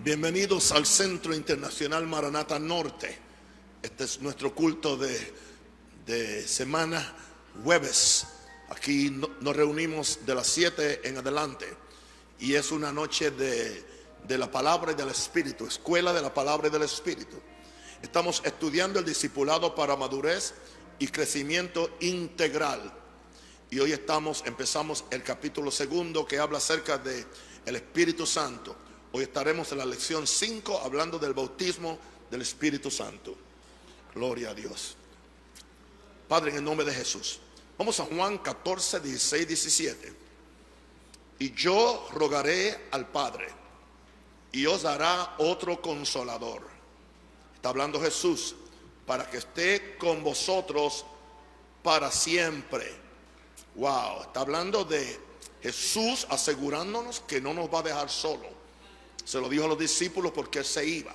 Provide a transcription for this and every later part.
Bienvenidos al Centro Internacional Maranata Norte. Este es nuestro culto de semana jueves. Aquí nos reunimos de las 7 en adelante. Y es una noche de la palabra y del Espíritu, escuela de la palabra y del Espíritu. Estamos estudiando el discipulado para madurez y crecimiento integral. Y hoy empezamos el capítulo 2 que habla acerca del Espíritu Santo. Hoy estaremos en la lección 5 hablando del bautismo del Espíritu Santo. Gloria a Dios. Padre, en el nombre de Jesús. Vamos a Juan 14, 16, 17. Y yo rogaré al Padre, y os dará otro consolador. Está hablando Jesús, para que esté con vosotros para siempre. Wow, está hablando de Jesús asegurándonos que no nos va a dejar solos. Se lo dijo a los discípulos porque Él se iba.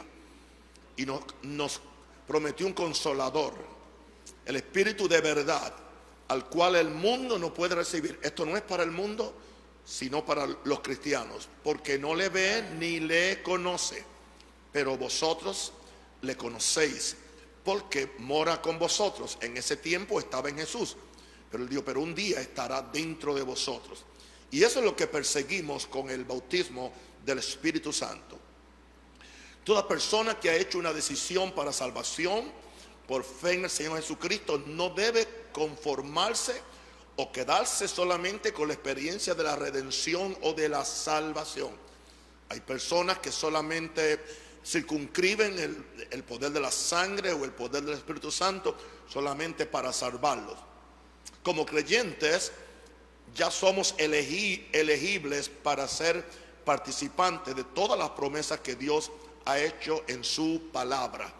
Y nos prometió un consolador, el Espíritu de verdad, al cual el mundo no puede recibir. Esto no es para el mundo, sino para los cristianos, porque no le ve ni le conoce. Pero vosotros le conocéis, porque mora con vosotros. En ese tiempo estaba en Jesús, pero Él dijo, pero un día estará dentro de vosotros. Y eso es lo que perseguimos con el bautismo del Espíritu Santo. Toda persona que ha hecho una decisión para salvación por fe en el Señor Jesucristo no debe conformarse o quedarse solamente con la experiencia de la redención o de la salvación. Hay personas que solamente circunscriben el poder de la sangre o el poder del Espíritu Santo solamente para salvarlos. Como creyentes ya somos elegibles para ser participantes de todas las promesas que Dios ha hecho en su palabra.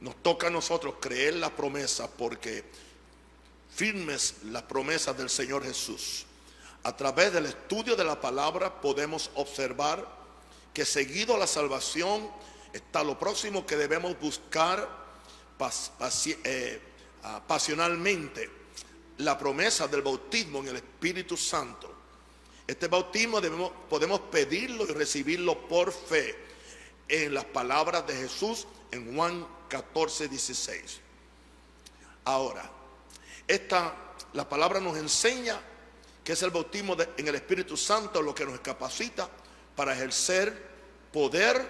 Nos toca a nosotros creer la promesa, porque firmes las promesas del Señor Jesús. A través del estudio de la palabra podemos observar que seguido a la salvación está lo próximo que debemos buscar pasionalmente: la promesa del bautismo en el Espíritu Santo. Este bautismo podemos pedirlo y recibirlo por fe en las palabras de Jesús en Juan 14, 16. Ahora, la palabra nos enseña que es el bautismo en el Espíritu Santo lo que nos capacita para ejercer poder,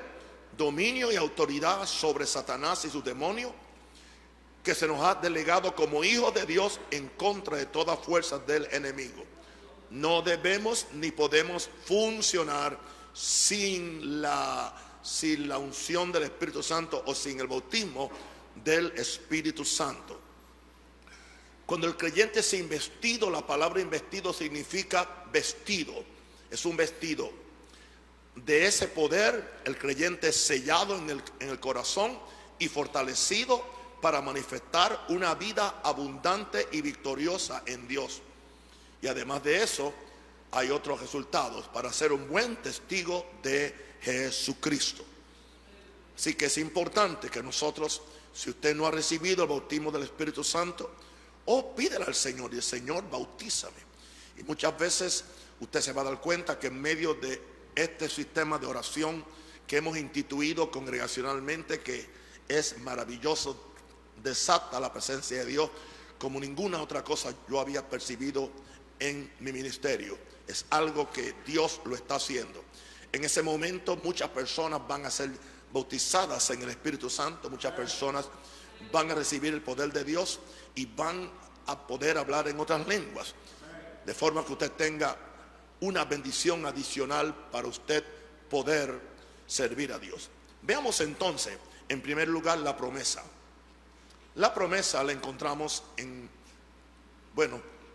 dominio y autoridad sobre Satanás y sus demonios, que se nos ha delegado como hijos de Dios en contra de todas fuerzas del enemigo. No debemos ni podemos funcionar sin la unción del Espíritu Santo o sin el bautismo del Espíritu Santo. Cuando el creyente es investido, la palabra investido significa vestido. Es un vestido. De ese poder, el creyente es sellado en el corazón y fortalecido para manifestar una vida abundante y victoriosa en Dios. Y además de eso, hay otros resultados para ser un buen testigo de Jesucristo. Así que es importante que nosotros, si usted no ha recibido el bautismo del Espíritu Santo, pídele al Señor y el Señor, bautízame. Y muchas veces usted se va a dar cuenta que en medio de este sistema de oración que hemos instituido congregacionalmente, que es maravilloso, desata la presencia de Dios como ninguna otra cosa yo había percibido en mi ministerio. Es algo que Dios lo está haciendo. En ese momento muchas personas van a ser bautizadas en el Espíritu Santo, muchas personas van a recibir el poder de Dios y van a poder hablar en otras lenguas, de forma que usted tenga una bendición adicional para usted poder servir a Dios. Veamos entonces, en primer lugar, la promesa. La promesa la encontramos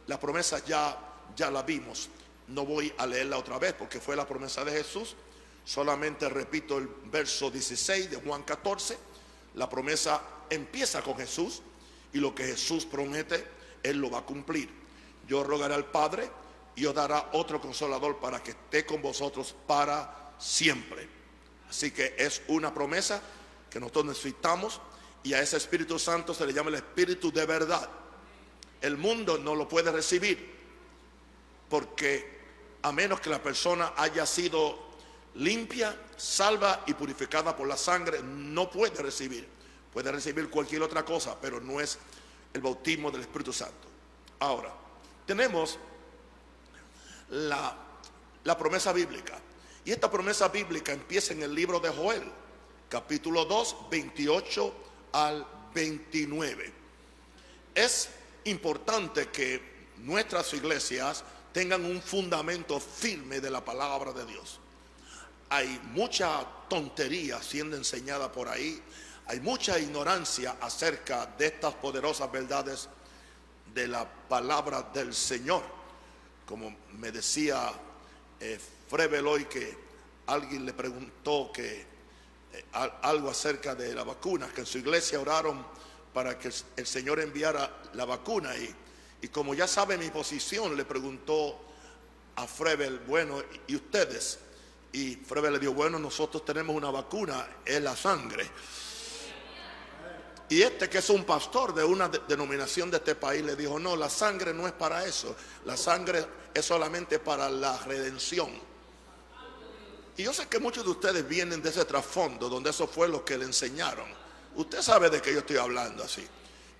la promesa ya la vimos. No voy a leerla otra vez porque fue la promesa de Jesús. Solamente repito el verso 16 de Juan 14. La promesa empieza con Jesús y lo que Jesús promete, Él lo va a cumplir. Yo rogaré al Padre y os dará otro consolador para que esté con vosotros para siempre. Así que es una promesa que nosotros necesitamos, y a ese Espíritu Santo se le llama el Espíritu de verdad. El mundo no lo puede recibir porque a menos que la persona haya sido limpia, salva y purificada por la sangre, no puede recibir. Puede recibir cualquier otra cosa, pero no es el bautismo del Espíritu Santo. Ahora, tenemos la promesa bíblica. Y esta promesa bíblica empieza en el libro de Joel, capítulo 2, 28 al 29. Es importante que nuestras iglesias tengan un fundamento firme de la palabra de Dios. Hay mucha tontería siendo enseñada por ahí. Hay mucha ignorancia acerca de estas poderosas verdades de la palabra del Señor. Como me decía Frevel hoy, que alguien le preguntó que algo acerca de la vacuna, que en su iglesia oraron para que el Señor enviara la vacuna, y como ya sabe mi posición, le preguntó a Frevel, bueno, ¿y ustedes? Y Frevel le dijo, bueno, nosotros tenemos una vacuna, es la sangre. Y que es un pastor de una denominación de este país, le dijo, no, la sangre no es para eso, la sangre es solamente para la redención. Y yo sé que muchos de ustedes vienen de ese trasfondo, donde eso fue lo que le enseñaron. Usted sabe de qué yo estoy hablando así.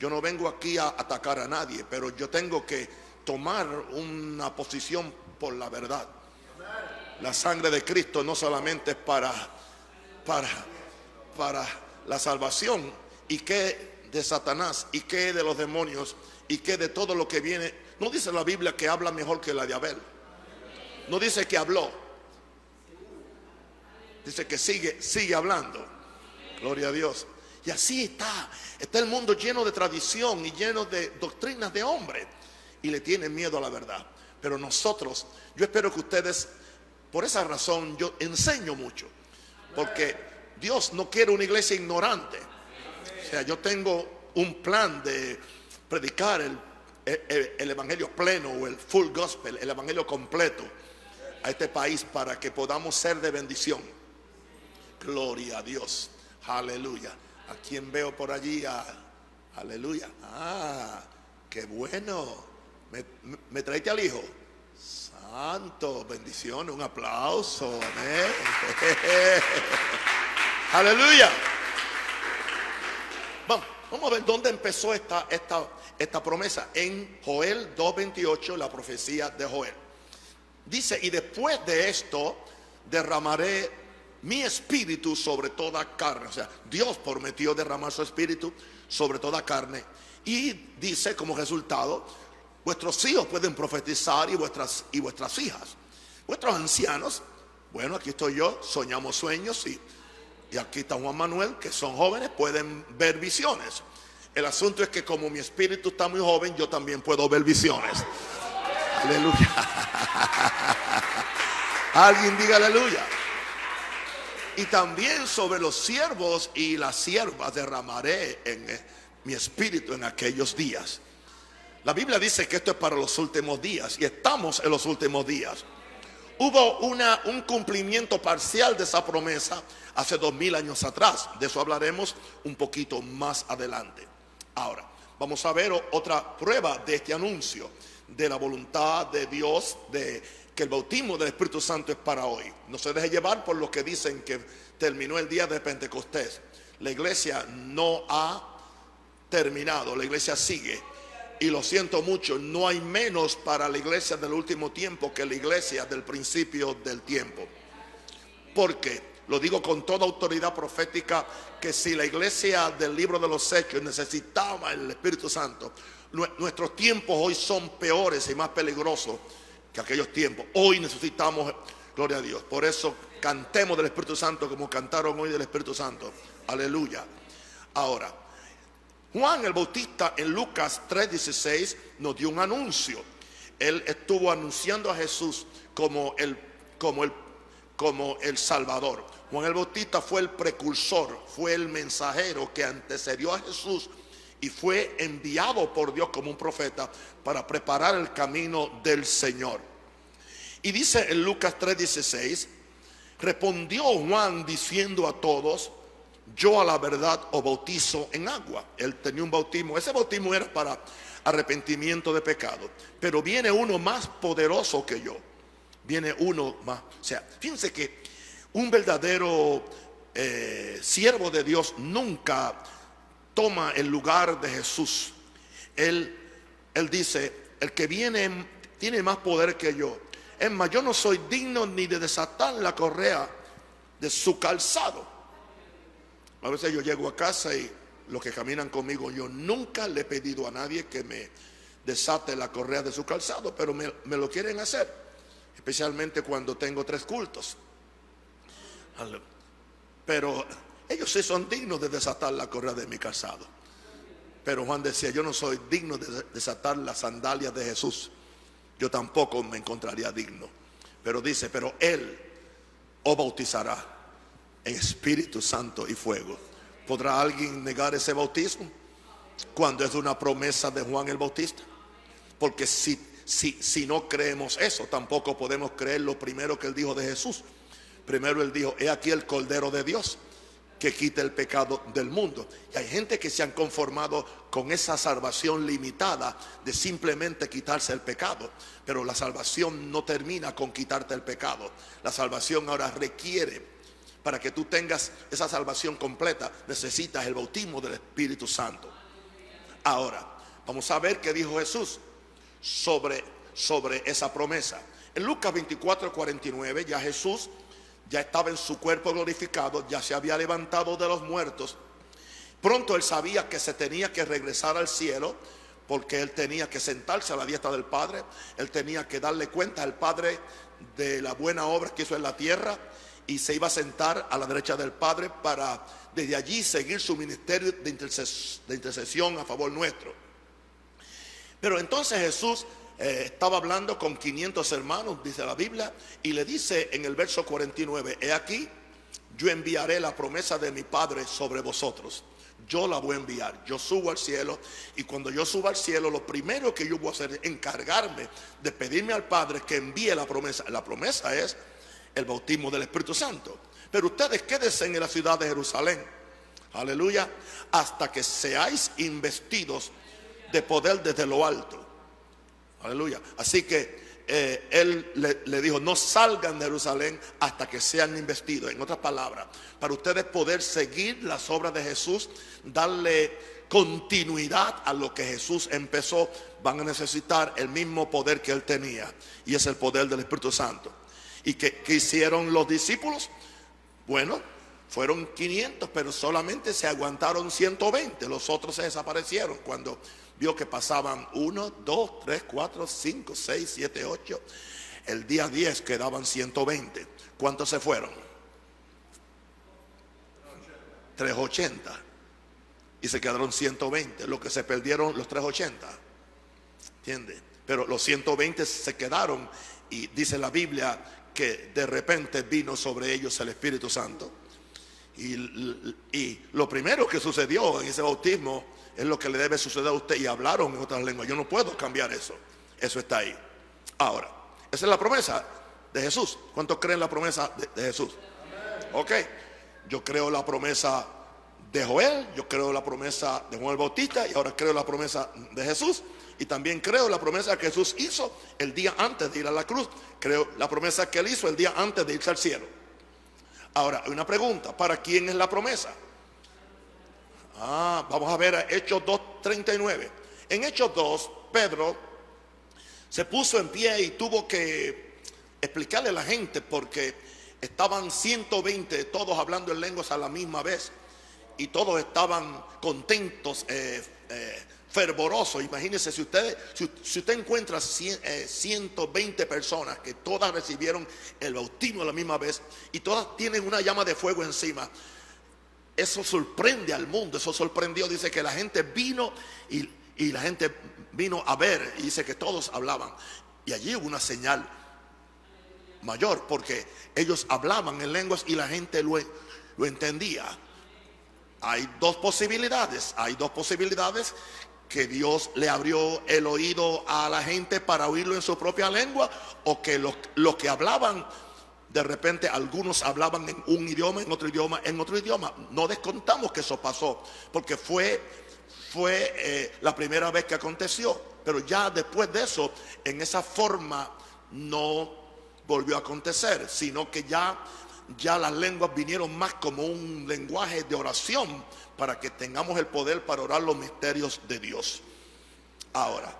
Yo no vengo aquí a atacar a nadie, pero yo tengo que tomar una posición por la verdad. La sangre de Cristo no solamente es para la salvación. ¿Y qué de Satanás? ¿Y qué de los demonios? ¿Y qué de todo lo que viene? No dice la Biblia que habla mejor que la de Abel. No dice que habló. Dice que sigue hablando. Gloria a Dios. Y así está el mundo lleno de tradición y lleno de doctrinas de hombre, y le tienen miedo a la verdad. Pero nosotros, yo espero que ustedes, por esa razón yo enseño mucho, porque Dios no quiere una iglesia ignorante. O sea, yo tengo un plan de predicar el evangelio pleno, o el full gospel, el evangelio completo a este país, para que podamos ser de bendición. Gloria a Dios. Aleluya. ¿A quién veo por allí? Aleluya. Qué bueno. ¿Me traiste al hijo? Santo, bendiciones, un aplauso. Amén. Aleluya. Vamos a ver dónde empezó esta promesa. En Joel 2:28, la profecía de Joel. Dice, y después de esto derramaré mi espíritu sobre toda carne. O sea, Dios prometió derramar su espíritu sobre toda carne. Y dice como resultado, vuestros hijos pueden profetizar y vuestras hijas. Vuestros ancianos, bueno, aquí estoy yo, soñamos sueños, y aquí está Juan Manuel, que son jóvenes, pueden ver visiones. El asunto es que como mi espíritu está muy joven, yo también puedo ver visiones. Aleluya. Alguien diga aleluya. Y también sobre los siervos y las siervas derramaré en mi espíritu en aquellos días. La Biblia dice que esto es para los últimos días, y estamos en los últimos días. Hubo un cumplimiento parcial de esa promesa hace 2000 años atrás. De eso hablaremos un poquito más adelante. Ahora, vamos a ver otra prueba de este anuncio de la voluntad de Dios, de que el bautismo del Espíritu Santo es para hoy. No se deje llevar por lo que dicen que terminó el día de Pentecostés. La iglesia no ha terminado, la iglesia sigue. Y lo siento mucho, no hay menos para la iglesia del último tiempo que la iglesia del principio del tiempo. Porque, lo digo con toda autoridad profética, que si la iglesia del libro de los Hechos necesitaba el Espíritu Santo, nuestros tiempos hoy son peores y más peligrosos que aquellos tiempos. Hoy necesitamos, gloria a Dios. Por eso cantemos del Espíritu Santo como cantaron hoy del Espíritu Santo. Aleluya. Ahora, Juan el Bautista en Lucas 3:16 nos dio un anuncio. Él estuvo anunciando a Jesús como el Salvador. Juan el Bautista fue el precursor, fue el mensajero que antecedió a Jesús y fue enviado por Dios como un profeta para preparar el camino del Señor. Y dice en Lucas 3:16, respondió Juan diciendo a todos, yo a la verdad os bautizo en agua. Él tenía un bautismo, ese bautismo era para arrepentimiento de pecado, pero viene uno más poderoso que yo. Viene uno más, o sea, fíjense que Un verdadero siervo de Dios nunca toma el lugar de Jesús. Él dice, el que viene tiene más poder que yo. Es más, yo no soy digno ni de desatar la correa de su calzado. A veces yo llego a casa y los que caminan conmigo, yo nunca le he pedido a nadie que me desate la correa de su calzado, pero me lo quieren hacer, especialmente cuando tengo 3 cultos. Pero ellos sí son dignos de desatar la correa de mi calzado. Pero Juan decía, yo no soy digno de desatar las sandalias de Jesús. Yo tampoco me encontraría digno. Pero dice, pero Él os bautizará en Espíritu Santo y fuego. ¿Podrá alguien negar ese bautismo cuando es una promesa de Juan el Bautista? Porque si no creemos eso, tampoco podemos creer lo primero que Él dijo de Jesús. Primero Él dijo, he aquí el Cordero de Dios que quita el pecado del mundo. Y hay gente que se han conformado con esa salvación limitada de simplemente quitarse el pecado. Pero la salvación no termina con quitarte el pecado. La salvación ahora requiere, para que tú tengas esa salvación completa, necesitas el bautismo del Espíritu Santo. Ahora, vamos a ver qué dijo Jesús sobre esa promesa. En Lucas 24:49, ya Jesús ya estaba en su cuerpo glorificado, ya se había levantado de los muertos. Pronto Él sabía que se tenía que regresar al cielo, porque Él tenía que sentarse a la diestra del Padre. Él tenía que darle cuenta al Padre de la buena obra que hizo en la tierra, y se iba a sentar a la derecha del Padre para desde allí seguir su ministerio de intercesión a favor nuestro. Pero entonces Jesús estaba hablando con 500 hermanos, dice la Biblia, y le dice en el verso 49, he aquí, yo enviaré la promesa de mi Padre sobre vosotros. Yo la voy a enviar, yo subo al cielo, y cuando yo suba al cielo, lo primero que yo voy a hacer es encargarme de pedirme al Padre que envíe la promesa. La promesa es el bautismo del Espíritu Santo. Pero ustedes quédense en la ciudad de Jerusalén, aleluya, hasta que seáis investidos de poder desde lo alto. Aleluya. Así que Él le dijo, no salgan de Jerusalén hasta que sean investidos. En otras palabras, para ustedes poder seguir las obras de Jesús, darle continuidad a lo que Jesús empezó, van a necesitar el mismo poder que Él tenía, y es el poder del Espíritu Santo. ¿Y qué hicieron los discípulos? Bueno, fueron 500, pero solamente se aguantaron 120. Los otros se desaparecieron cuando vio que pasaban 1, 2, 3, 4, 5, 6, 7, 8. El día 10 quedaban 120. ¿Cuántos se fueron? 380. Y se quedaron 120. Lo que se perdieron los 380. ¿Entiende? Pero los 120 se quedaron, y dice la Biblia que de repente vino sobre ellos el Espíritu Santo. Y lo primero que sucedió en ese bautismo es lo que le debe suceder a usted, y hablaron en otras lenguas. Yo no puedo cambiar eso. Eso está ahí. Ahora, esa es la promesa de Jesús. ¿Cuántos creen la promesa de Jesús? Ok. Yo creo la promesa de Joel, yo creo la promesa de Juan el Bautista, y ahora creo la promesa de Jesús. Y también creo la promesa que Jesús hizo el día antes de ir a la cruz. Creo la promesa que Él hizo el día antes de irse al cielo. Ahora, hay una pregunta: ¿para quién es la promesa? Vamos a ver a Hechos 2:39. En Hechos 2, Pedro se puso en pie y tuvo que explicarle a la gente, porque estaban 120 todos hablando en lenguas a la misma vez, y todos estaban contentos, fervorosos. Imagínense, si usted encuentra 120 personas que todas recibieron el bautismo a la misma vez, y todas tienen una llama de fuego encima. Eso sorprende al mundo, eso sorprendió. Dice que la gente vino, y la gente vino a ver, y dice que todos hablaban. Y allí hubo una señal mayor, porque ellos hablaban en lenguas y la gente lo entendía. Hay dos posibilidades que Dios le abrió el oído a la gente para oírlo en su propia lengua, o que los que hablaban, de repente algunos hablaban en un idioma, en otro idioma. No descontamos que eso pasó, porque fue la primera vez que aconteció. Pero ya después de eso, en esa forma no volvió a acontecer, sino que ya ya las lenguas vinieron más como un lenguaje de oración para que tengamos el poder para orar los misterios de Dios. Ahora,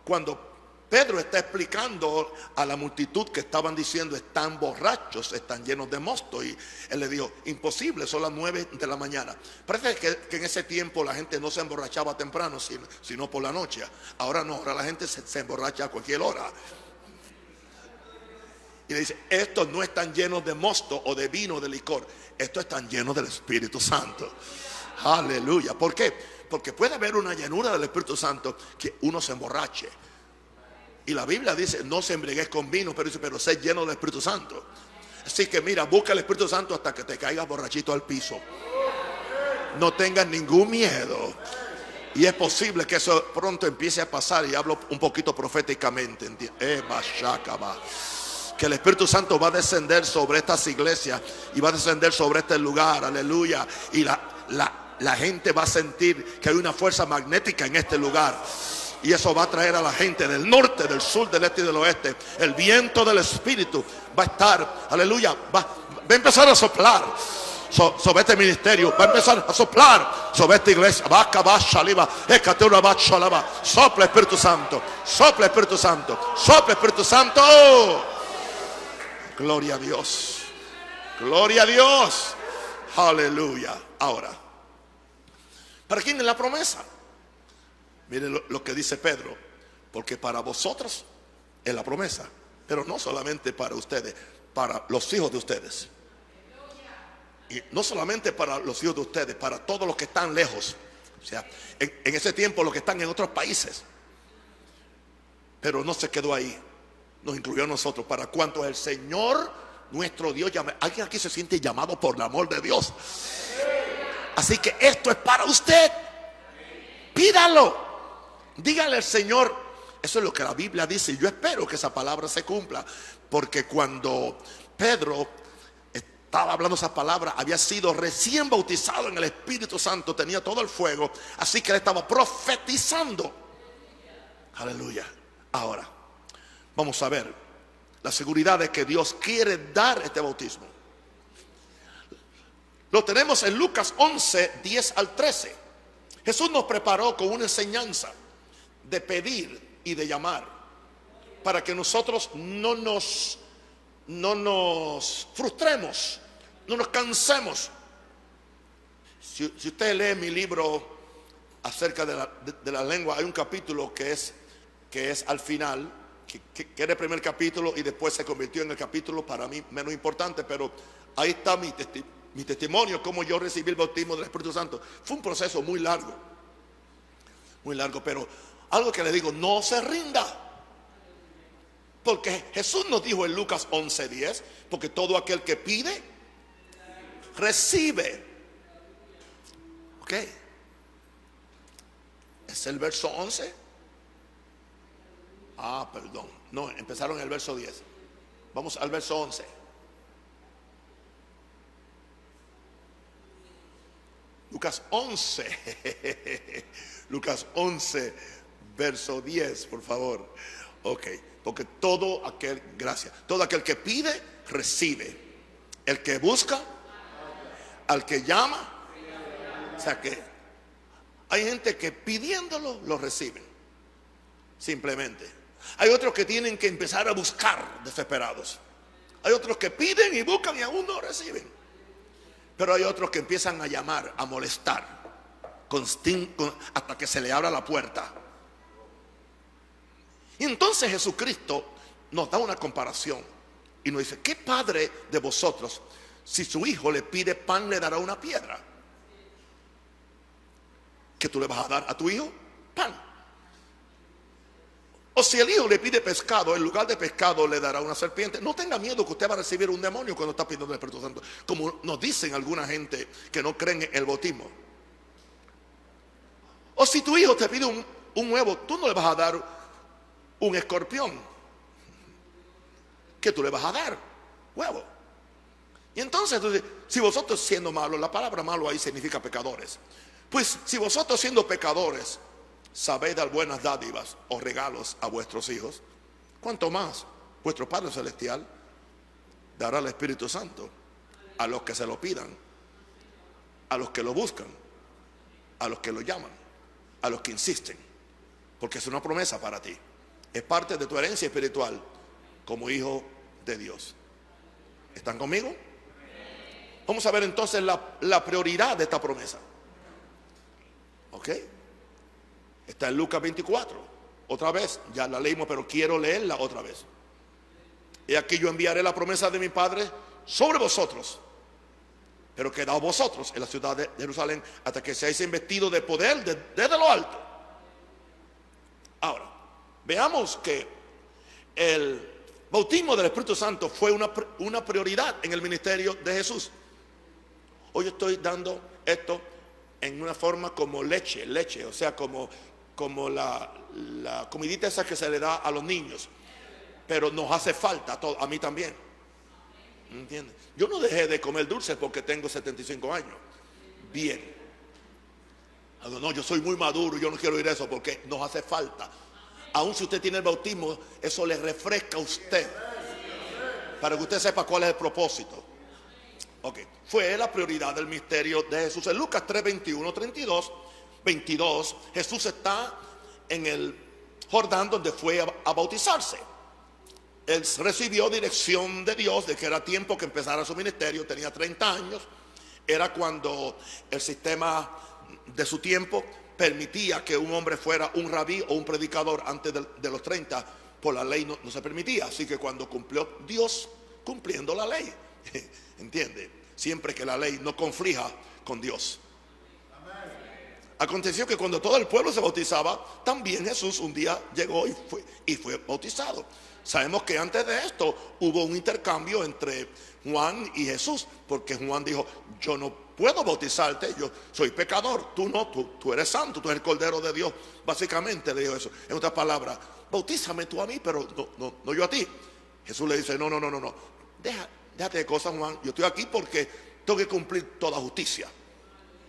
cuando Pedro está explicando a la multitud que estaban diciendo están borrachos, están llenos de mosto, y él le dijo, imposible, son las 9 de la mañana. Parece que en ese tiempo la gente no se emborrachaba temprano, sino por la noche. Ahora no, ahora la gente se emborracha a cualquier hora. Y le dice, estos no están llenos de mosto o de vino o de licor, estos están llenos del Espíritu Santo. Aleluya. ¿Por qué? Porque puede haber una llenura del Espíritu Santo que uno se emborrache. Y la Biblia dice, no se embriaguez con vino, pero dice, pero sé lleno del Espíritu Santo. Así que mira, busca el Espíritu Santo hasta que te caigas borrachito al piso. No tengas ningún miedo. Y es posible que eso pronto empiece a pasar. Y hablo un poquito proféticamente. Que el Espíritu Santo va a descender sobre estas iglesias y va a descender sobre este lugar. Aleluya. Y la gente va a sentir que hay una fuerza magnética en este lugar. Y eso va a traer a la gente del norte, del sur, del este y del oeste. El viento del Espíritu va a estar, aleluya, va a empezar a soplar sobre este ministerio. Va a empezar a soplar sobre esta iglesia. Sopla Espíritu Santo, sopla Espíritu Santo, sopla Espíritu Santo. Gloria a Dios, gloria a Dios, aleluya. Ahora, ¿para quién es la promesa? Miren lo que dice Pedro, porque para vosotros es la promesa, pero no solamente para ustedes, para los hijos de ustedes. Y no solamente para los hijos de ustedes, para todos los que están lejos. O sea, en ese tiempo los que están en otros países. Pero no se quedó ahí, nos incluyó a nosotros. Para cuanto el Señor nuestro Dios llame. Alguien aquí se siente llamado por el amor de Dios. Así que esto es para usted. Pídalo. Dígale al Señor, eso es lo que la Biblia dice, y yo espero que esa palabra se cumpla, porque cuando Pedro estaba hablando esa palabra, había sido recién bautizado en el Espíritu Santo, tenía todo el fuego, así que él estaba profetizando. Aleluya. Ahora, vamos a ver la seguridad de que Dios quiere dar este bautismo. Lo tenemos en Lucas 11, 10 al 13. Jesús nos preparó con una enseñanza de pedir y de llamar, para que nosotros no nos frustremos, no nos cansemos. Si usted lee mi libro acerca de la lengua, hay un capítulo que es al final, que era el primer capítulo y después se convirtió en el capítulo para mí menos importante, pero ahí está mi testimonio, cómo yo recibí el bautismo del Espíritu Santo. Fue un proceso muy largo, pero algo que le digo, no se rinda. Porque Jesús nos dijo en Lucas 11:10, porque todo aquel que pide, recibe. Ok. ¿Es el verso 11? Perdón. No, empezaron en el verso 10. Vamos al verso 11. Lucas 11. Lucas 11. Verso 10, por favor. Ok, porque todo aquel que pide, recibe. El que busca, al que llama. O sea que hay gente que pidiéndolo, lo reciben. Simplemente. Hay otros que tienen que empezar a buscar desesperados. Hay otros que piden y buscan y aún no reciben. Pero hay otros que empiezan a llamar, a molestar, hasta que se le abra la puerta. Y entonces Jesucristo nos da una comparación y nos dice, ¿qué padre de vosotros, si su hijo le pide pan, le dará una piedra? ¿Qué tú le vas a dar a tu hijo? Pan. O si el hijo le pide pescado, en lugar de pescado le dará una serpiente. No tenga miedo que usted va a recibir un demonio cuando está pidiendo el Espíritu Santo, como nos dicen alguna gente que no creen en el bautismo. O si tu hijo te pide un huevo, tú no le vas a dar un escorpión. ¿Qué tú le vas a dar? Huevo. Y entonces, si vosotros siendo malos, la palabra malo ahí significa pecadores. Pues si vosotros siendo pecadores sabéis dar buenas dádivas o regalos a vuestros hijos, ¿cuánto más vuestro Padre Celestial dará el Espíritu Santo a los que se lo pidan, a los que lo buscan, a los que lo llaman, a los que insisten, porque es una promesa para ti, es parte de tu herencia espiritual como hijo de Dios. ¿Están conmigo? Vamos a ver entonces la prioridad de esta promesa. ¿Ok? Está en Lucas 24. Otra vez, ya la leímos, pero quiero leerla otra vez. Y aquí yo enviaré la promesa de mi Padre sobre vosotros, pero quedaos vosotros en la ciudad de Jerusalén hasta que seáis investidos de poder desde lo alto. Ahora, veamos que el bautismo del Espíritu Santo fue una prioridad en el ministerio de Jesús. Hoy estoy dando esto en una forma como leche, o sea, como la comidita esa que se le da a los niños. Pero nos hace falta, a mí también. ¿Entiendes? Yo no dejé de comer dulces porque tengo 75 años. Bien. No, yo soy muy maduro, yo no quiero ir a eso porque nos hace falta. Aún si usted tiene el bautismo, eso le refresca a usted, para que usted sepa cuál es el propósito. Ok, fue la prioridad del misterio de Jesús. En Lucas 3, 21, 22, Jesús está en el Jordán donde fue a bautizarse. Él recibió dirección de Dios de que era tiempo que empezara su ministerio. Tenía 30 años. Era cuando el sistema de su tiempo permitía que un hombre fuera un rabí o un predicador antes de los 30. Por la ley no se permitía. Así que cuando cumplió Dios, cumpliendo la ley, ¿entiende? Siempre que la ley no conflija con Dios. Aconteció que cuando todo el pueblo se bautizaba, también Jesús un día llegó y fue bautizado. Sabemos que antes de esto hubo un intercambio entre Juan y Jesús, porque Juan dijo: yo no puedo bautizarte, yo soy pecador, tú no, tú eres santo, tú eres el Cordero de Dios. Básicamente le dijo eso. En otras palabras, bautízame tú a mí, pero no yo a ti. Jesús le dice: no, déjate de cosas, Juan, yo estoy aquí porque tengo que cumplir toda justicia.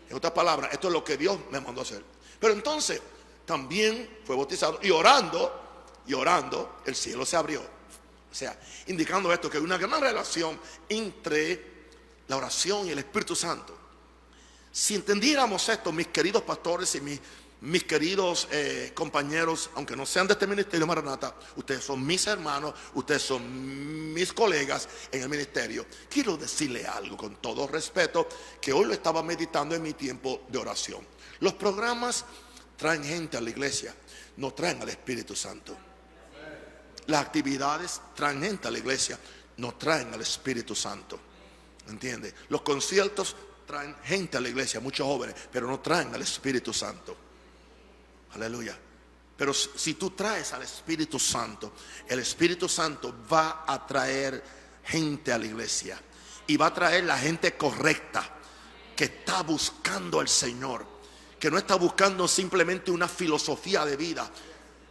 En otras palabras, esto es lo que Dios me mandó a hacer. Pero entonces también fue bautizado y orando, el cielo se abrió. O sea, indicando esto, que hay una gran relación entre la oración y el Espíritu Santo. Si entendiéramos esto, mis queridos pastores y mis queridos compañeros, aunque no sean de este ministerio Maranata, ustedes son mis hermanos, ustedes son mis colegas en el ministerio. Quiero decirle algo con todo respeto, que hoy lo estaba meditando en mi tiempo de oración. Los programas traen gente a la iglesia, no traen al Espíritu Santo. Las actividades traen gente a la iglesia, no traen al Espíritu Santo. ¿Entiende? Los conciertos traen gente a la iglesia, muchos jóvenes, pero no traen al Espíritu Santo. Aleluya. Pero si tú traes al Espíritu Santo, el Espíritu Santo va a traer gente a la iglesia. Y va a traer la gente correcta, que está buscando al Señor, que no está buscando simplemente una filosofía de vida.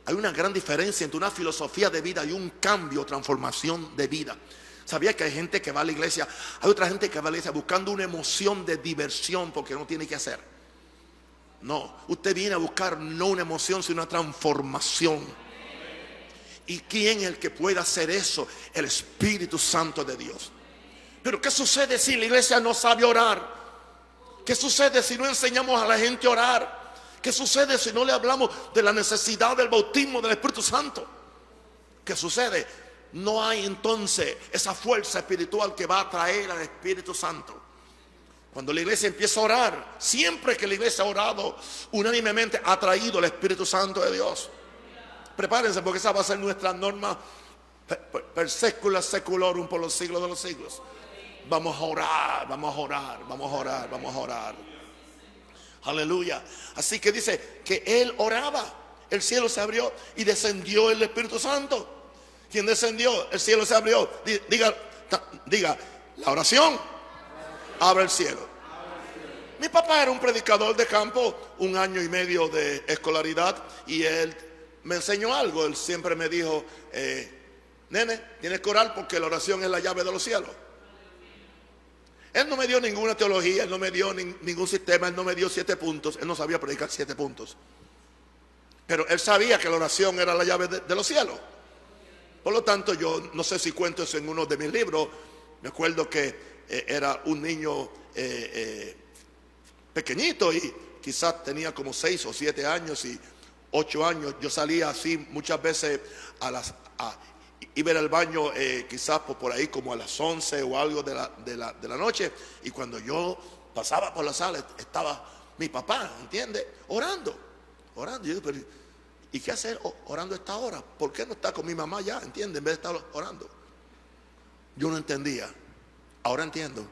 Hay una gran diferencia entre una filosofía de vida y un cambio, transformación de vida. ¿Sabía que hay gente que va a la iglesia? Hay otra gente que va a la iglesia buscando una emoción de diversión porque no tiene que hacer. No, usted viene a buscar no una emoción, sino una transformación. ¿Y quién es el que puede hacer eso? El Espíritu Santo de Dios. Pero ¿qué sucede si la iglesia no sabe orar? ¿Qué sucede si no enseñamos a la gente a orar? ¿Qué sucede si no le hablamos de la necesidad del bautismo del Espíritu Santo? ¿Qué sucede? No hay entonces esa fuerza espiritual que va a traer al Espíritu Santo. Cuando la iglesia empieza a orar, siempre que la iglesia ha orado unánimemente, ha traído el Espíritu Santo de Dios. Prepárense, porque esa va a ser nuestra norma per secula seculorum, por los siglos de los siglos. Vamos a orar, vamos a orar, vamos a orar, vamos a orar. Aleluya. Así que dice que él oraba, el cielo se abrió y descendió el Espíritu Santo. ¿Quién descendió? El cielo se abrió. Diga, la oración abre el cielo. Mi papá era un predicador de campo, 1 año y medio de escolaridad, y él me enseñó algo. Él siempre me dijo: nene, tienes que orar porque la oración es la llave de los cielos. Él no me dio ninguna teología, él no me dio ningún sistema, él no me dio 7 puntos, él no sabía predicar 7 puntos. Pero él sabía que la oración era la llave de los cielos. Por lo tanto, yo no sé si cuento eso en uno de mis libros, me acuerdo que era un niño pequeñito y quizás tenía como 6 o 7 años y 8 años. Yo salía así muchas veces iba al baño quizás por ahí como a las 11 o algo de la noche, y cuando yo pasaba por la sala estaba mi papá, ¿entiende? Orando. Y yo digo, pero ¿y qué hacer orando a esta hora? ¿Por qué no está con mi mamá ya? ¿Entiende? En vez de estar orando. Yo no entendía. Ahora entiendo.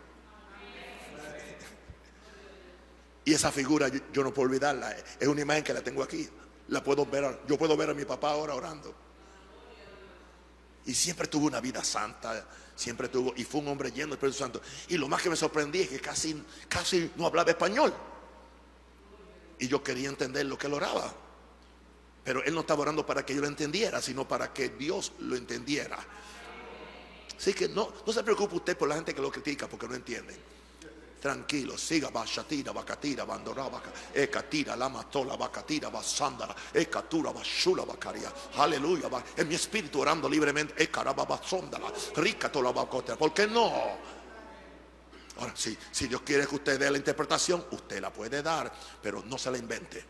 Y esa figura yo no puedo olvidarla. Es una imagen que la tengo aquí. Yo puedo ver a mi papá ahora orando. Y siempre tuvo una vida santa. Y fue un hombre lleno del Espíritu Santo. Y lo más que me sorprendí es que casi no hablaba español. Y yo quería entender lo que él oraba. Pero él no estaba orando para que yo lo entendiera, sino para que Dios lo entendiera. Así que no se preocupe usted por la gente que lo critica porque no entiende. Tranquilo, siga bashatira, bacatira, bandora, ecatira, lamatola, bacatira, basandara, ecatura, bashula, bacaria. Aleluya, en mi espíritu orando libremente, ecaraba, basondara, ricatola, bacotera. ¿Por qué no? Ahora, si Dios quiere que usted dé la interpretación, usted la puede dar, pero no se la invente.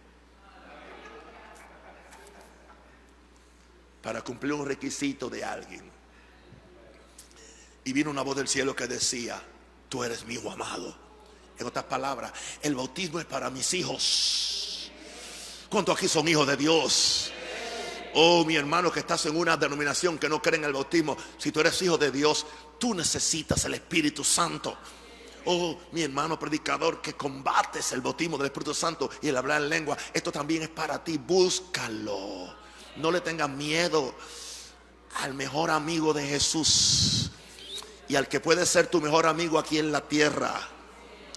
Para cumplir un requisito de alguien. Y vino una voz del cielo que decía: tú eres mi hijo amado. En otras palabras, el bautismo es para mis hijos. ¿Cuántos aquí son hijos de Dios? Oh, mi hermano que estás en una denominación que no cree en el bautismo, si tú eres hijo de Dios, tú necesitas el Espíritu Santo. Oh, mi hermano predicador que combates el bautismo del Espíritu Santo y el hablar en lengua, esto también es para ti. Búscalo. No le tengas miedo al mejor amigo de Jesús y al que puede ser tu mejor amigo aquí en la tierra.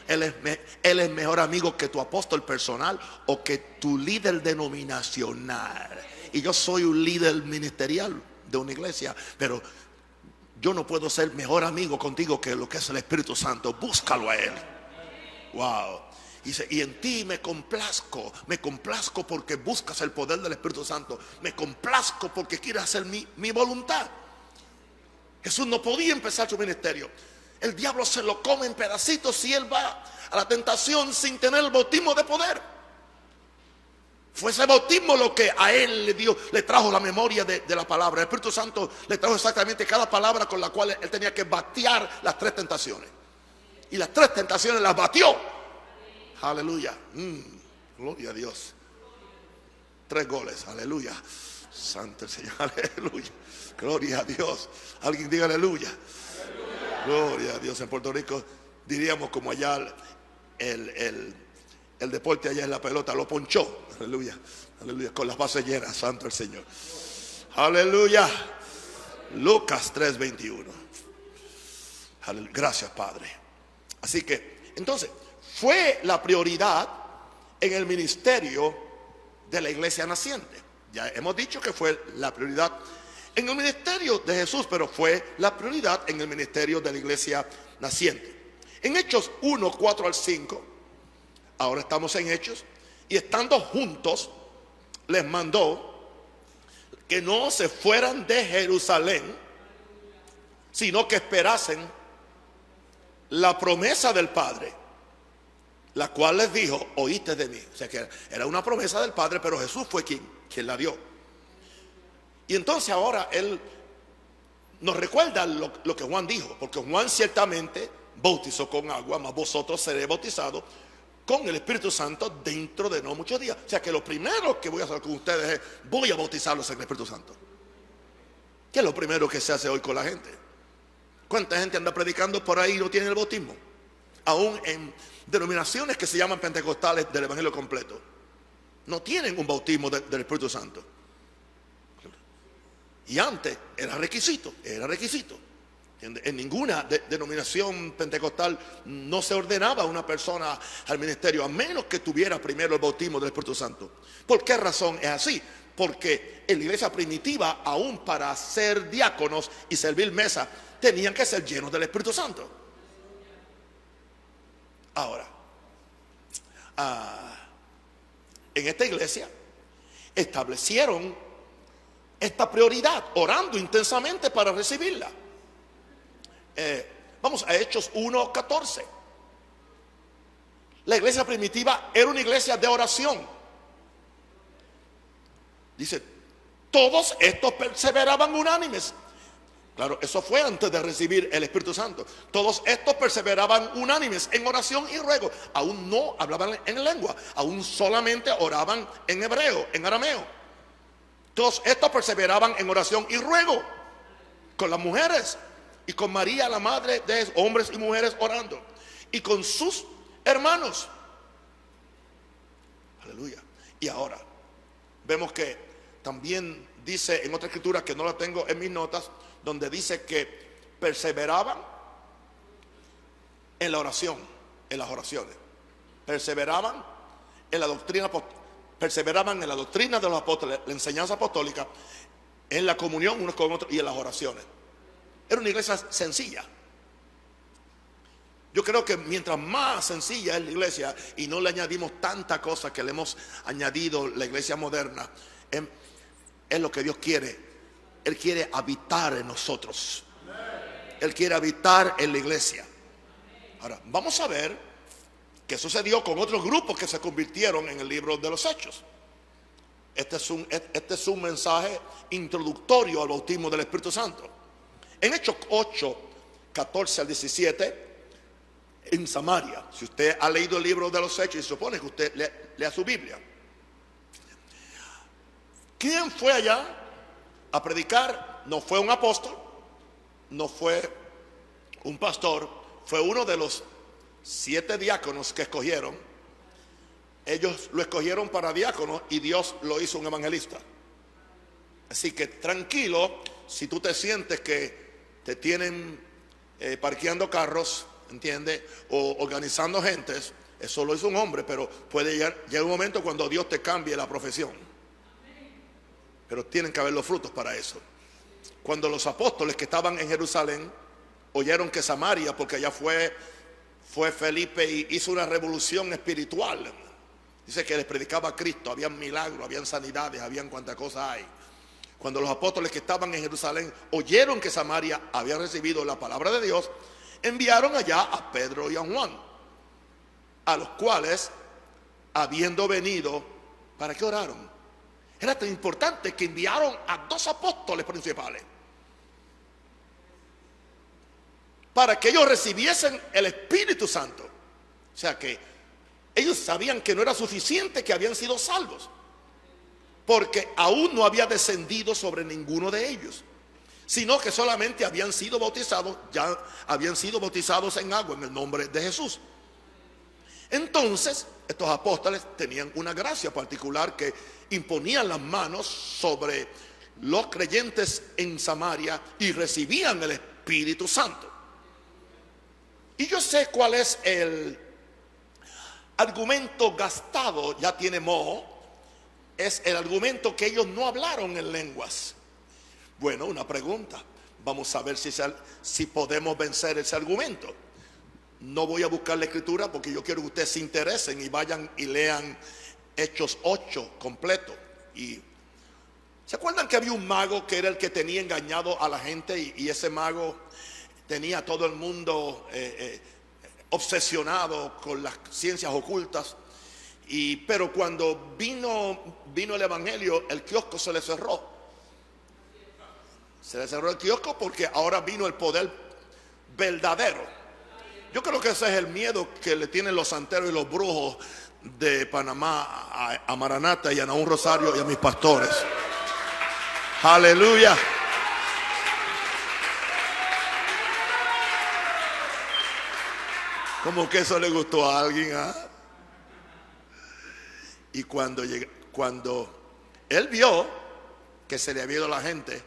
Él es mejor amigo que tu apóstol personal o que tu líder denominacional. Y yo soy un líder ministerial de una iglesia, pero yo no puedo ser mejor amigo contigo que lo que es el Espíritu Santo. Búscalo a Él. Wow. Y en ti me complazco porque buscas el poder del Espíritu Santo. Me complazco porque quieres hacer mi voluntad. Jesús no podía empezar su ministerio. El diablo se lo come en pedacitos si él va a la tentación sin tener el bautismo de poder. Fue ese bautismo lo que a él le trajo la memoria de la palabra. El Espíritu Santo le trajo exactamente cada palabra con la cual él tenía que batear las 3 tentaciones. Y las 3 tentaciones las batió. Aleluya. Gloria a Dios. 3 goles. Aleluya. Santo el Señor. Aleluya. Gloria a Dios. Alguien diga aleluya. Gloria a Dios. En Puerto Rico diríamos como allá el deporte allá en la pelota lo ponchó. Aleluya. Aleluya. Con las bases llenas. Santo el Señor. Aleluya. Lucas 3:21. Gracias, Padre. Así que entonces fue la prioridad en el ministerio de la iglesia naciente. Ya hemos dicho que fue la prioridad en el ministerio de Jesús, pero fue la prioridad en el ministerio de la iglesia naciente. En Hechos 1:4-5, ahora estamos en Hechos, y estando juntos, les mandó que no se fueran de Jerusalén, sino que esperasen la promesa del Padre, la cual les dijo: oíste de mí. O sea que era una promesa del Padre, pero Jesús fue quien la dio. Y entonces ahora él nos recuerda lo que Juan dijo, porque Juan ciertamente bautizó con agua, mas vosotros seréis bautizados con el Espíritu Santo dentro de no muchos días. O sea que lo primero que voy a hacer con ustedes es: voy a bautizarlos en el Espíritu Santo. ¿Qué es lo primero que se hace hoy con la gente? ¿Cuánta gente anda predicando por ahí y no tiene el bautismo? Aún en denominaciones que se llaman pentecostales del Evangelio completo, no tienen un bautismo del Espíritu Santo. Y antes era requisito. En ninguna denominación pentecostal no se ordenaba a una persona al ministerio a menos que tuviera primero el bautismo del Espíritu Santo. ¿Por qué razón es así? Porque en la iglesia primitiva, aún para ser diáconos y servir mesa, tenían que ser llenos del Espíritu Santo. Ahora, en esta iglesia establecieron esta prioridad, orando intensamente para recibirla. Vamos a Hechos 1:14. La iglesia primitiva era una iglesia de oración. Dice, todos estos perseveraban unánimes. Claro, eso fue antes de recibir el Espíritu Santo. Todos estos perseveraban unánimes en oración y ruego. Aún no hablaban en lengua, aún solamente oraban en hebreo, en arameo. Todos estos perseveraban en oración y ruego con las mujeres y con María, la madre de hombres y mujeres, orando, y con sus hermanos. Aleluya. Y ahora vemos que también dice en otra escritura que no la tengo en mis notas, donde dice que perseveraban en la oración, en las oraciones. Perseveraban en la doctrina, perseveraban en la doctrina de los apóstoles, la enseñanza apostólica, en la comunión unos con otros y en las oraciones. Era una iglesia sencilla. Yo creo que mientras más sencilla es la iglesia y no le añadimos tanta cosa que le hemos añadido la iglesia moderna, es lo que Dios quiere. Él quiere habitar en nosotros. Él quiere habitar en la iglesia. Ahora, vamos a ver qué sucedió con otros grupos que se convirtieron en el libro de los Hechos. Este es un mensaje introductorio al bautismo del Espíritu Santo. En Hechos 8:14-17, en Samaria, si usted ha leído el libro de los Hechos, y se supone que usted lea su Biblia. ¿Quién fue allá a predicar? No fue un apóstol, no fue un pastor, fue uno de los 7 diáconos que escogieron. Ellos lo escogieron para diácono y Dios lo hizo un evangelista. Así que tranquilo, si tú te sientes que te tienen parqueando carros, ¿entiendes? O organizando gentes, eso lo hizo un hombre, pero puede llegar un momento cuando Dios te cambie la profesión. Pero tienen que haber los frutos para eso. Cuando los apóstoles que estaban en Jerusalén oyeron que Samaria, porque allá fue Felipe y hizo una revolución espiritual. Dice que les predicaba a Cristo, habían milagros, habían sanidades, habían cuantas cosas hay. Cuando los apóstoles que estaban en Jerusalén oyeron que Samaria había recibido la palabra de Dios, enviaron allá a Pedro y a Juan, a los cuales, habiendo venido, ¿para qué oraron? Era tan importante que enviaron a 2 apóstoles principales para que ellos recibiesen el Espíritu Santo. O sea que ellos sabían que no era suficiente que habían sido salvos, porque aún no había descendido sobre ninguno de ellos, sino que solamente habían sido bautizados, ya habían sido bautizados en agua en el nombre de Jesús. Entonces, estos apóstoles tenían una gracia particular que imponían las manos sobre los creyentes en Samaria y recibían el Espíritu Santo. Y yo sé cuál es el argumento gastado, ya tiene moho. Es el argumento que ellos no hablaron en lenguas. Bueno, una pregunta. Vamos a ver si podemos vencer ese argumento. No voy a buscar la escritura porque yo quiero que ustedes se interesen y vayan y lean Hechos 8 completo. Y ¿se acuerdan que había un mago que era el que tenía engañado a la gente? Y ese mago tenía a todo el mundo obsesionado con las ciencias ocultas. Pero cuando vino el evangelio, el kiosco se le cerró. Se le cerró el kiosco porque ahora vino el poder verdadero. Yo creo que ese es el miedo que le tienen los santeros y los brujos de Panamá a Maranata y a Naún Rosario y a mis pastores. Aleluya. Como que eso le gustó a alguien, ¿ah? Y cuando él vio que se le había ido a la gente,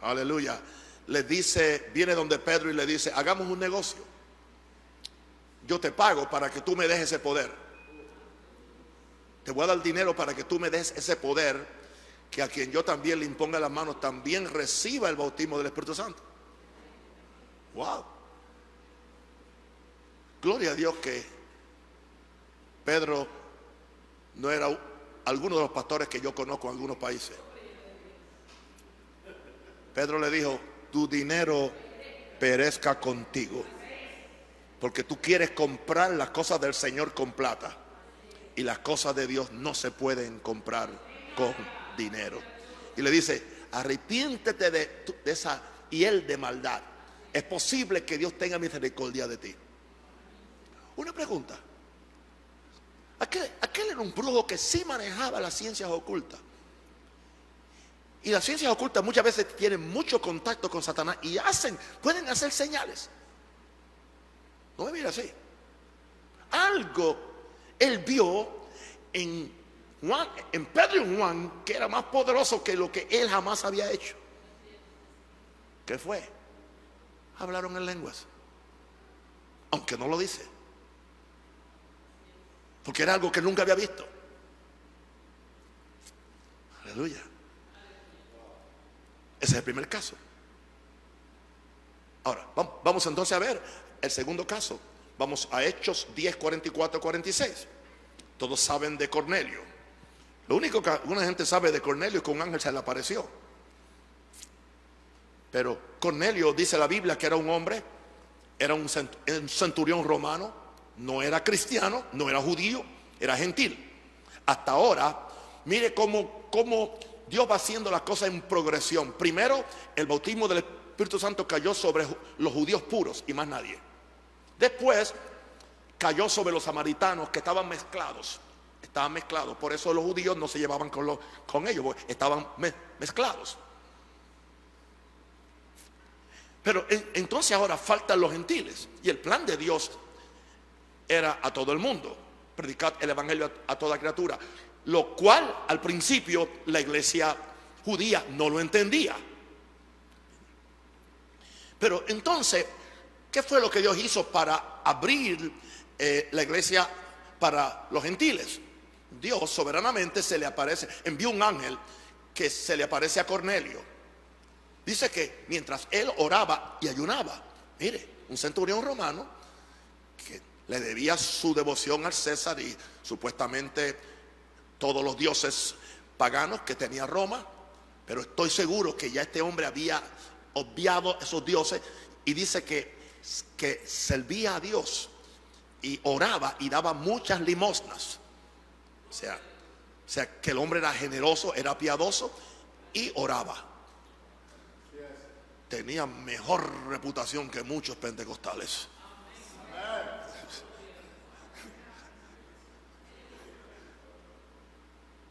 aleluya, le dice, viene donde Pedro y le dice: hagamos un negocio. Yo te pago para que tú me des ese poder. Te voy a dar dinero para que tú me des ese poder, que a quien yo también le imponga las manos también reciba el bautismo del Espíritu Santo. Wow. Gloria a Dios que Pedro no era alguno de los pastores que yo conozco en algunos países. Pedro le dijo: tu dinero perezca contigo. Porque tú quieres comprar las cosas del Señor con plata. Y las cosas de Dios no se pueden comprar con dinero. Y le dice, arrepiéntete de esa hiel de maldad. Es posible que Dios tenga misericordia de ti. Una pregunta. Aquel era un brujo que sí manejaba las ciencias ocultas. Y las ciencias ocultas muchas veces tienen mucho contacto con Satanás y pueden hacer señales. No me mira así. Algo él vio en Pedro y Juan que era más poderoso que lo que él jamás había hecho. ¿Qué fue? Hablaron en lenguas. Aunque no lo dice. Porque era algo que nunca había visto. Aleluya. Ese es el primer caso. Ahora, vamos entonces a ver el segundo caso. Vamos a Hechos 10, 44, 46. Todos saben de Cornelio. Lo único que alguna gente sabe de Cornelio es que un ángel se le apareció. Pero Cornelio, dice la Biblia, que era un hombre, era un centurión romano, no era cristiano, no era judío, era gentil. Hasta ahora, mire cómo Dios va haciendo las cosas en progresión. Primero, el bautismo del Espíritu Santo cayó sobre los judíos puros y más nadie. Después, cayó sobre los samaritanos que estaban mezclados. Por eso los judíos no se llevaban con ellos, porque estaban mezclados. Pero entonces ahora faltan los gentiles. Y el plan de Dios era a todo el mundo, predicar el evangelio a toda criatura. Lo cual al principio la iglesia judía no lo entendía. Pero entonces, ¿qué fue lo que Dios hizo para abrir la iglesia para los gentiles? Dios soberanamente envió un ángel que se le aparece a Cornelio. Dice que mientras él oraba y ayunaba, mire, un centurión romano que le debía su devoción al César y supuestamente todos los dioses paganos que tenía Roma, pero estoy seguro que ya este hombre había obviado esos dioses y dice que servía a Dios y oraba y daba muchas limosnas. O sea que el hombre era generoso, era piadoso y oraba. Tenía mejor reputación que muchos pentecostales.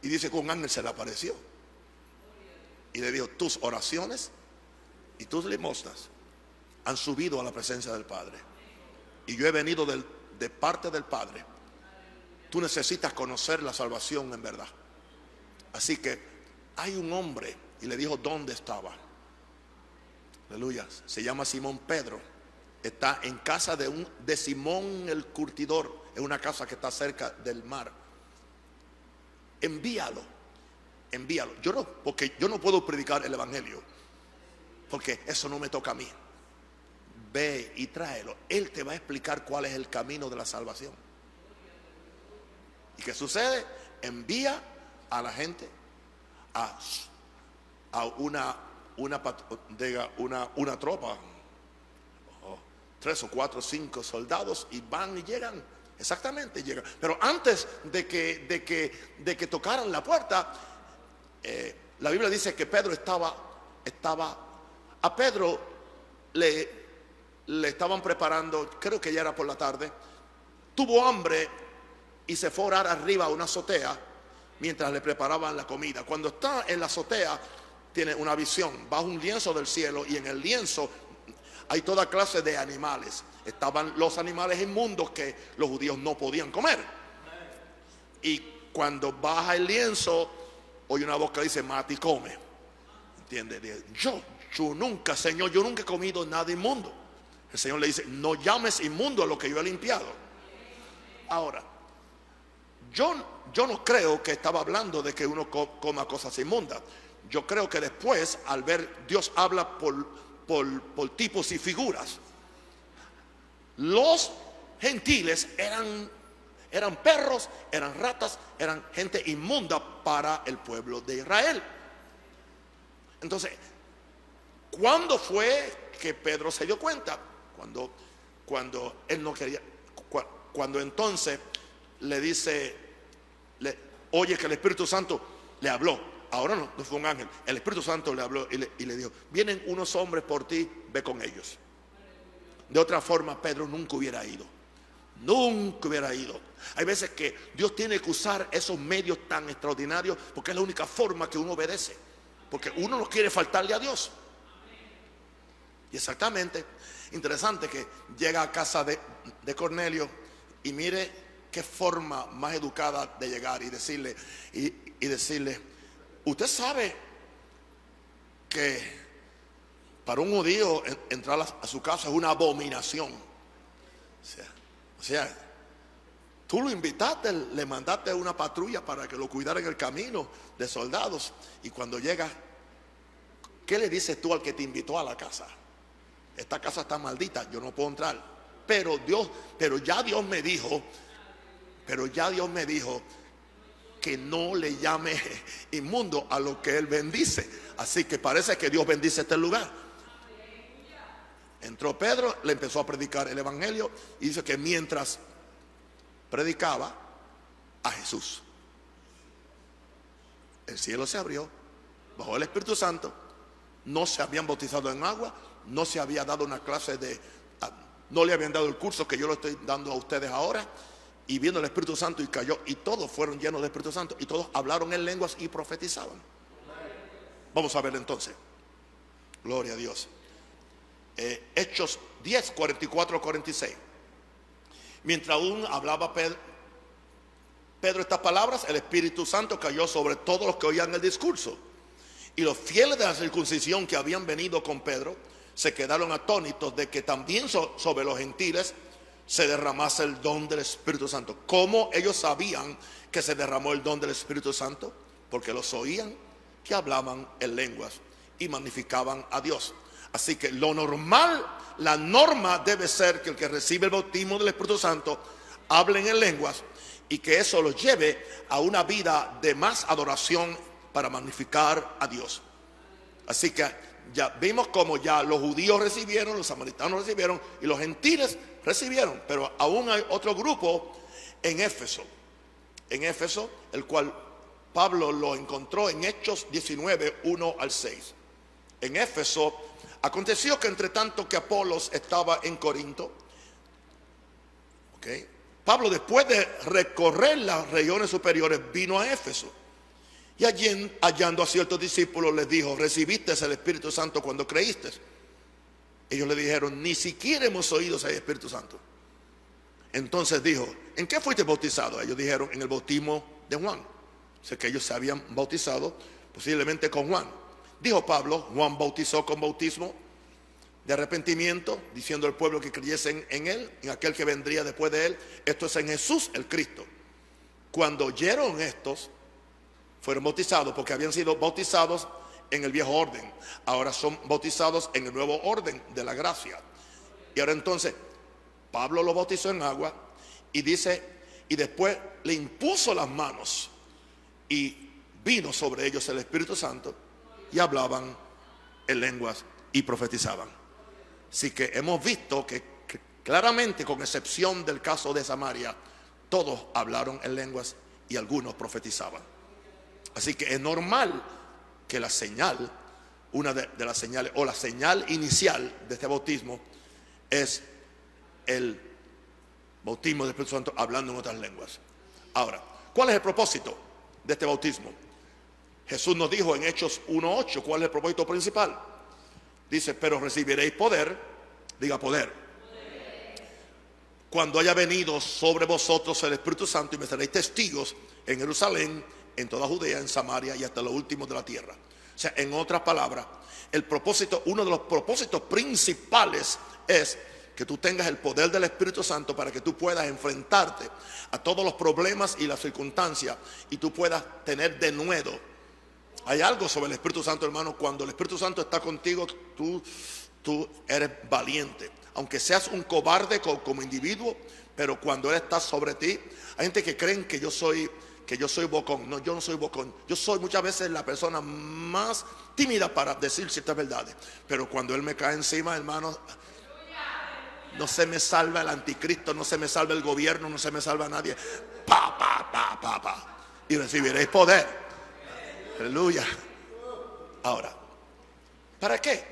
Y dice que un ángel se le apareció y le dijo, tus oraciones y tus limosnas han subido a la presencia del Padre. Y yo he venido de parte del Padre. Tú necesitas conocer la salvación en verdad. Así que hay un hombre, y le dijo dónde estaba. Aleluya. Se llama Simón Pedro. Está en casa de Simón el curtidor. Es una casa que está cerca del mar. Envíalo. Porque yo no puedo predicar el evangelio, porque eso no me toca a mí. Ve y tráelo. Él te va a explicar cuál es el camino de la salvación. ¿Y qué sucede? Envía a la gente a una tropa, 3 o 4 o 5 soldados, y van y llegan. Exactamente, llegan. Pero antes de que tocaran la puerta, la Biblia dice que Pedro a Pedro le estaban preparando, creo que ya era por la tarde, tuvo hambre y se fue a orar arriba a una azotea mientras le preparaban la comida. Cuando está en la azotea tiene una visión, bajo un lienzo del cielo, y en el lienzo hay toda clase de animales. Estaban los animales inmundos que los judíos no podían comer. Y cuando baja el lienzo, oye una voz que dice, mata y come. ¿Entiendes? Yo nunca, Señor, yo nunca he comido nada inmundo. El Señor le dice, no llames inmundo a lo que yo he limpiado. Ahora, yo no creo que estaba hablando de que uno coma cosas inmundas. Yo creo que después, al ver, Dios habla por tipos y figuras. Los gentiles eran perros, eran ratas, eran gente inmunda para el pueblo de Israel. Entonces, ¿cuándo fue que Pedro se dio cuenta? Cuando cuando él no quería, cuando entonces le dice, oye, que el Espíritu Santo le habló. Ahora no fue un ángel, el Espíritu Santo le habló y le dijo, vienen unos hombres por ti, ve con ellos. De otra forma Pedro nunca hubiera ido. Nunca hubiera ido. Hay veces que Dios tiene que usar esos medios tan extraordinarios porque es la única forma que uno obedece, porque uno no quiere faltarle a Dios. Y exactamente, interesante que llega a casa de Cornelio y mire qué forma más educada de llegar y decirle, usted sabe que para un judío entrar a su casa es una abominación. O sea, tú lo invitaste, le mandaste una patrulla para que lo cuidara en el camino de soldados, y cuando llega, ¿qué le dices tú al que te invitó a la casa? Esta casa está maldita, yo no puedo entrar. Pero ya Dios me dijo que no le llame inmundo a lo que Él bendice. Así que parece que Dios bendice este lugar. Entró Pedro, le empezó a predicar el evangelio y dice que mientras predicaba a Jesús, el cielo se abrió, bajó el Espíritu Santo, no se habían bautizado en agua, no se había dado una clase no le habían dado el curso que yo lo estoy dando a ustedes ahora, y vino el Espíritu Santo y cayó, y todos fueron llenos del Espíritu Santo y todos hablaron en lenguas y profetizaban. Vamos a ver entonces. Gloria a Dios. Hechos 10, 44, 46. Mientras aún hablaba Pedro estas palabras, el Espíritu Santo cayó sobre todos los que oían el discurso. Y los fieles de la circuncisión que habían venido con Pedro se quedaron atónitos de que también sobre los gentiles se derramase el don del Espíritu Santo. ¿Cómo ellos sabían que se derramó el don del Espíritu Santo? Porque los oían que hablaban en lenguas y magnificaban a Dios. Así que lo normal, la norma debe ser que el que recibe el bautismo del Espíritu Santo hablen en lenguas, y que eso los lleve a una vida de más adoración para magnificar a Dios. Así que ya vimos como ya los judíos recibieron, los samaritanos recibieron y los gentiles recibieron, pero aún hay otro grupo en Éfeso, el cual Pablo lo encontró en Hechos 19, 1 al 6. En Éfeso aconteció que entre tanto que Apolos estaba en Corinto, Pablo, después de recorrer las regiones superiores, vino a Éfeso. Y allí, hallando a ciertos discípulos, les dijo: ¿recibiste el Espíritu Santo cuando creíste? Ellos le dijeron: ni siquiera hemos oído si hay Espíritu Santo. Entonces dijo: ¿en qué fuiste bautizado? Ellos dijeron: en el bautismo de Juan. O sea que ellos se habían bautizado posiblemente con Juan. Dijo Pablo: Juan bautizó con bautismo de arrepentimiento, diciendo al pueblo que creyesen en él, en aquel que vendría después de él, esto es, en Jesús el Cristo. Cuando oyeron estos, fueron bautizados, porque habían sido bautizados en el viejo orden, ahora son bautizados en el nuevo orden de la gracia. Y ahora entonces Pablo lo bautizó en agua, y dice, y después le impuso las manos y vino sobre ellos el Espíritu Santo, y hablaban en lenguas y profetizaban. Así que hemos visto que claramente, con excepción del caso de Samaria, todos hablaron en lenguas y algunos profetizaban. Así que es normal que la señal, una de las señales, o la señal inicial de este bautismo, es el bautismo del Espíritu Santo hablando en otras lenguas. Ahora, ¿cuál es el propósito de este bautismo? Jesús nos dijo en Hechos 1:8, ¿cuál es el propósito principal? Dice: pero recibiréis poder, diga poder, cuando haya venido sobre vosotros el Espíritu Santo, y me seréis testigos en Jerusalén, en toda Judea, en Samaria y hasta los últimos de la tierra. O sea, en otras palabras, el propósito, uno de los propósitos principales es que tú tengas el poder del Espíritu Santo para que tú puedas enfrentarte a todos los problemas y las circunstancias, y tú puedas tener denuedo. Hay algo sobre el Espíritu Santo, hermano. Cuando el Espíritu Santo está contigo, tú eres valiente, aunque seas un cobarde como individuo, pero cuando Él está sobre ti, hay gente que creen que yo soy bocón. No, yo no soy bocón. Yo soy muchas veces la persona más tímida para decir ciertas verdades, pero cuando Él me cae encima, hermano, No se me salva el anticristo, no se me salva el gobierno, no se me salva nadie. Pa, pa, pa, pa, pa. Y recibiréis poder. Aleluya. Ahora, ¿para qué?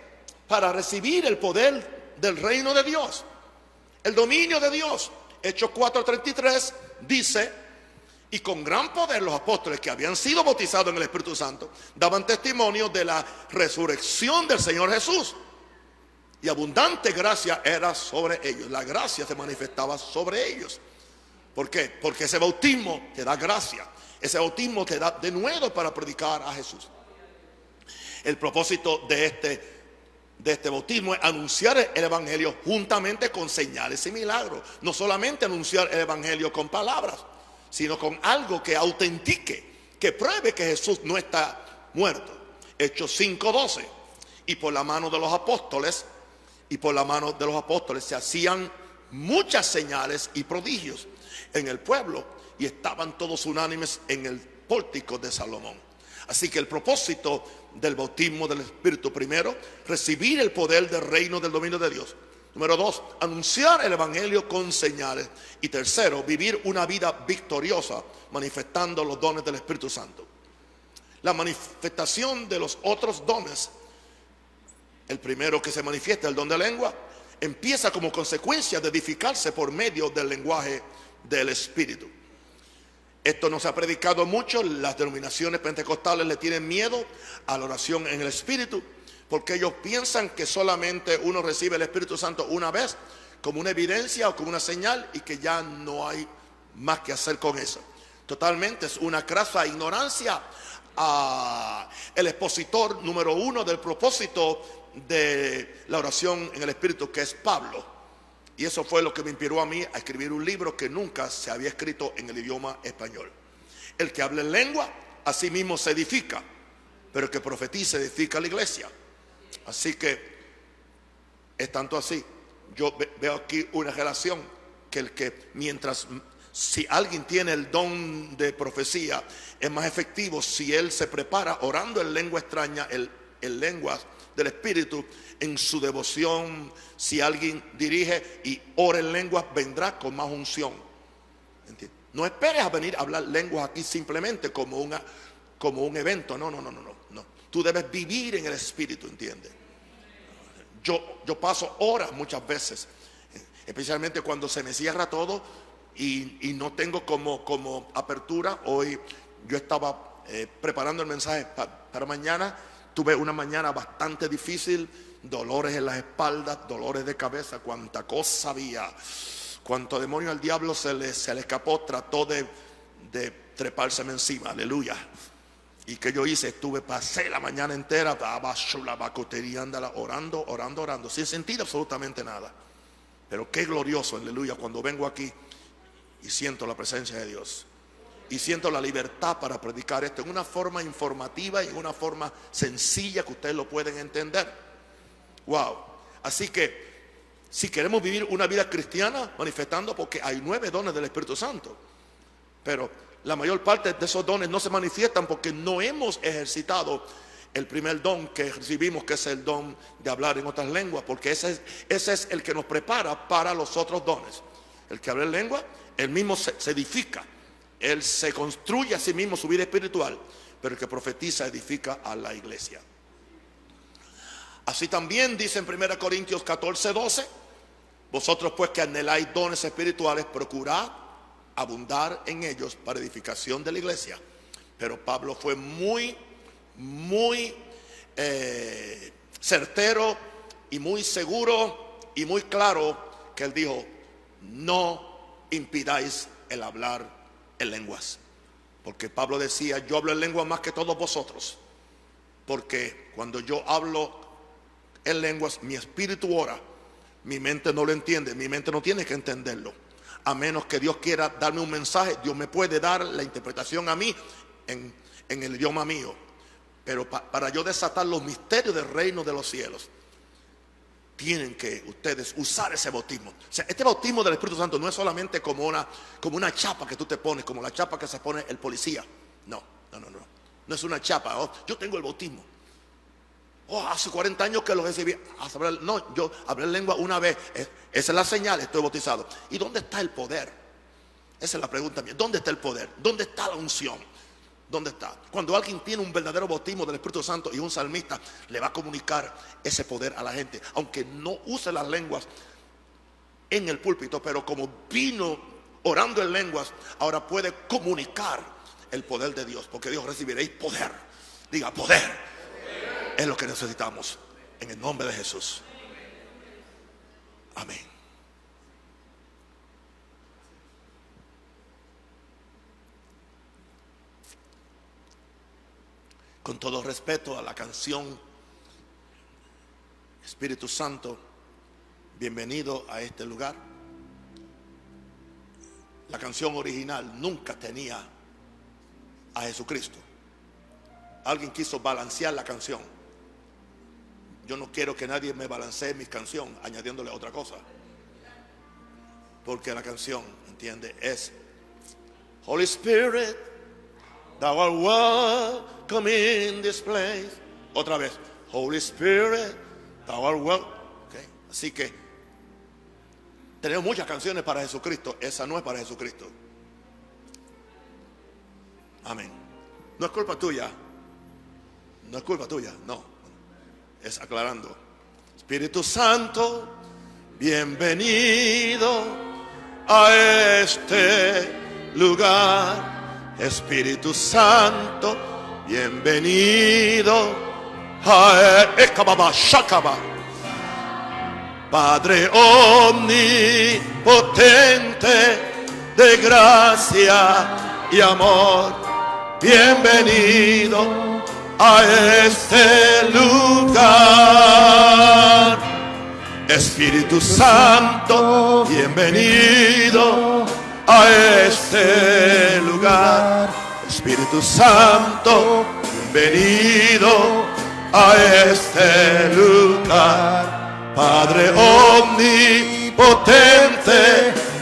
Para recibir el poder del reino de Dios, el dominio de Dios. Hechos 4:33 dice: y con gran poder los apóstoles que habían sido bautizados en el Espíritu Santo daban testimonio de la resurrección del Señor Jesús. Y abundante gracia era sobre ellos. La gracia se manifestaba sobre ellos. ¿Por qué? Porque ese bautismo te da gracia. Ese bautismo te da de nuevo para predicar a Jesús. El propósito de este bautismo es anunciar el evangelio juntamente con señales y milagros. No solamente anunciar el evangelio con palabras, sino con algo que autentique, que pruebe que Jesús no está muerto. Hechos 5:12. Y por la mano de los apóstoles se hacían muchas señales y prodigios en el pueblo, y estaban todos unánimes en el pórtico de Salomón. Así que el propósito del bautismo del Espíritu: primero, recibir el poder del reino del dominio de Dios. Número 2, anunciar el evangelio con señales. Y tercero, vivir una vida victoriosa manifestando los dones del Espíritu Santo. La manifestación de los otros dones, el primero que se manifiesta, el don de lengua, empieza como consecuencia de edificarse por medio del lenguaje del Espíritu. Esto no se ha predicado mucho. Las denominaciones pentecostales le tienen miedo a la oración en el Espíritu, porque ellos piensan que solamente uno recibe el Espíritu Santo una vez, como una evidencia o como una señal, y que ya no hay más que hacer con eso. Totalmente es una crasa ignorancia. El expositor número 1 del propósito de la oración en el Espíritu, que es Pablo. Y eso fue lo que me inspiró a mí a escribir un libro que nunca se había escrito en el idioma español. El que habla en lengua, a sí mismo se edifica, pero el que profetiza edifica a la iglesia. Así que es tanto así. Yo veo aquí una relación, si alguien tiene el don de profecía, es más efectivo si él se prepara orando en lengua extraña, en lenguas del Espíritu, en su devoción. Si alguien dirige y ora en lenguas, vendrá con más unción. ¿Entiendes? No esperes a venir a hablar lenguas aquí simplemente como un evento. No. Tú debes vivir en el Espíritu, ¿entiendes? Yo paso horas muchas veces, especialmente cuando se me cierra todo y no tengo como apertura. Hoy yo estaba preparando el mensaje para mañana. Tuve una mañana bastante difícil, dolores en las espaldas, dolores de cabeza, cuánta cosa había, cuánto demonio al diablo se le escapó. Trató de trepárseme encima, aleluya. ¿Y qué yo hice? Pasé la mañana entera orando, sin sentir absolutamente nada. Pero qué glorioso, aleluya, cuando vengo aquí y siento la presencia de Dios. Y siento la libertad para predicar esto en una forma informativa y en una forma sencilla que ustedes lo pueden entender. Wow. Así que si queremos vivir una vida cristiana manifestando, porque hay 9 dones del Espíritu Santo, pero la mayor parte de esos dones no se manifiestan porque no hemos ejercitado el primer don que recibimos, que es el don de hablar en otras lenguas, porque ese es el que nos prepara para los otros dones. El que habla en lengua, él mismo se edifica. Él se construye a sí mismo su vida espiritual, pero el que profetiza edifica a la iglesia. Así también dice en 1 Corintios 14:12: vosotros pues que anheláis dones espirituales, procurad abundar en ellos para edificación de la iglesia. Pero Pablo fue muy certero y muy seguro y muy claro, que él dijo: no impidáis el hablar en lenguas. Porque Pablo decía: yo hablo en lenguas más que todos vosotros, porque cuando yo hablo en lenguas, mi espíritu ora, mi mente no lo entiende, mi mente no tiene que entenderlo. A menos que Dios quiera darme un mensaje, Dios me puede dar la interpretación a mí en el idioma mío. Pero para yo desatar los misterios del reino de los cielos, tienen que ustedes usar ese bautismo. O sea, este bautismo del Espíritu Santo no es solamente como una chapa que tú te pones, como la chapa que se pone el policía. No es una chapa. Yo tengo el bautismo. Oh, hace 40 años que lo recibí. No, yo hablé lengua una vez. Esa es la señal, estoy bautizado. ¿Y dónde está el poder? Esa es la pregunta mía. ¿Dónde está el poder? ¿Dónde está la unción? ¿Dónde está? Cuando alguien tiene un verdadero bautismo del Espíritu Santo y un salmista le va a comunicar ese poder a la gente, aunque no use las lenguas en el púlpito, pero como vino orando en lenguas, ahora puede comunicar el poder de Dios, porque Dios recibiréis poder. Diga, poder es lo que necesitamos en el nombre de Jesús. Amén. Con todo respeto a la canción Espíritu Santo, bienvenido a este lugar. La canción original nunca tenía a Jesucristo. Alguien quiso balancear la canción. Yo no quiero que nadie me balancee mi canción añadiéndole otra cosa, porque la canción, ¿entiende? Es Holy Spirit, thou art welcome in this place. Otra vez, Holy Spirit, thou art welcome. Okay. Así que tenemos muchas canciones para Jesucristo. Esa no es para Jesucristo. Amén. No es culpa tuya. No es culpa tuya, no. Es aclarando. Espíritu Santo, bienvenido a este lugar. Espíritu Santo, bienvenido a Shakaba. Padre omnipotente de gracia y amor, bienvenido a este lugar. Espíritu Santo, bienvenido a este lugar. Espíritu Santo, bienvenido a este lugar. Padre omnipotente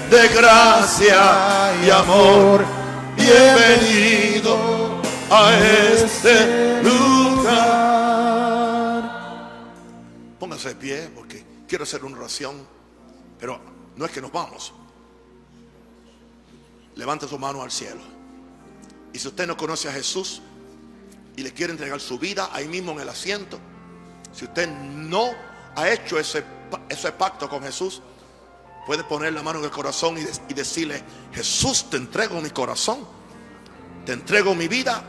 de gracia y amor, bienvenido a este lugar. Póngase de pie porque quiero hacer una oración, pero no es que nos vamos. Levante su mano al cielo. Y si usted no conoce a Jesús y le quiere entregar su vida ahí mismo en el asiento, si usted no ha hecho ese pacto con Jesús, puede poner la mano en el corazón y decirle: Jesús, te entrego mi corazón, te entrego mi vida,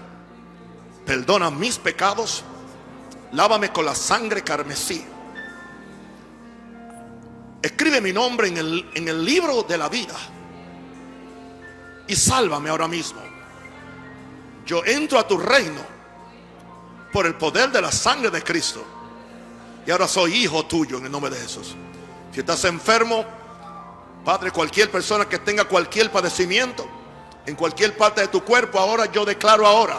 perdona mis pecados, lávame con la sangre carmesí, escribe mi nombre en el libro de la vida y sálvame ahora mismo. Yo entro a tu reino por el poder de la sangre de Cristo y ahora soy hijo tuyo en el nombre de Jesús. Si estás enfermo, Padre, cualquier persona que tenga cualquier padecimiento en cualquier parte de tu cuerpo, ahora yo declaro ahora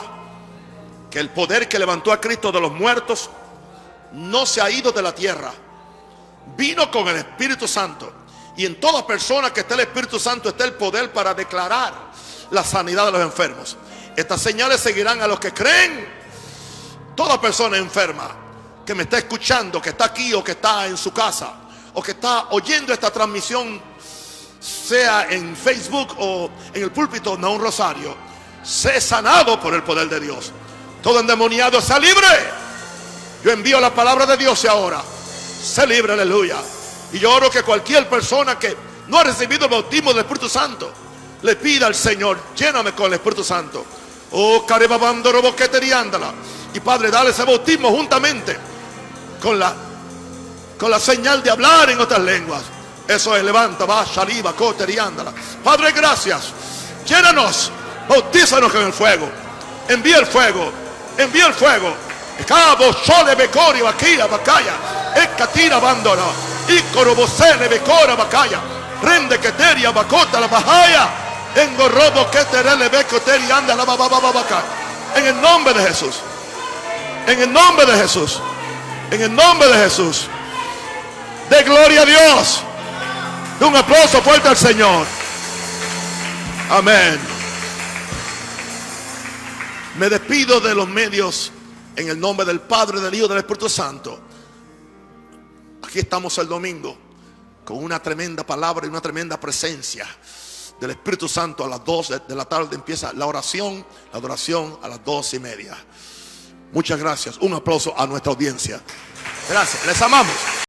que el poder que levantó a Cristo de los muertos no se ha ido de la tierra, vino con el Espíritu Santo, y en toda persona que esté el Espíritu Santo está el poder para declarar la sanidad de los enfermos. Estas señales seguirán a los que creen. Toda persona enferma que me está escuchando, que está aquí o que está en su casa o que está oyendo esta transmisión, sea en Facebook o en el púlpito de un rosario, sé sanado por el poder de Dios. Todo endemoniado sea libre. Yo envío la palabra de Dios y ahora sé libre, aleluya. Y yo oro que cualquier persona que no ha recibido el bautismo del Espíritu Santo le pida al Señor: lléname con el Espíritu Santo. Oh, carebabando roboqueteriándala. Y Padre, dale ese bautismo juntamente con la señal de hablar en otras lenguas. Eso es, levanta, va, shaliva, coteriándala. Padre, gracias. Llénanos, bautízanos con el fuego. Envía el fuego, envía el fuego. Cabo, sole, becori, vaquilla, bacaya. Escatira, abandona. Y corobosele, becora, bacaya. Rende, queteria, bacota, la bajaya. Engorrobo, queterele, becoteri, anda, la babababaca. En el nombre de Jesús. En el nombre de Jesús. En el nombre de Jesús. De gloria a Dios. De un aplauso fuerte al Señor. Amén. Me despido de los medios En el nombre del Padre, del Hijo y del Espíritu Santo. Aquí estamos el domingo con una tremenda palabra y una tremenda presencia del Espíritu Santo. A las 2 de la tarde empieza la oración, la adoración a las 2:30. Muchas gracias. Un aplauso a nuestra audiencia. Gracias. Les amamos.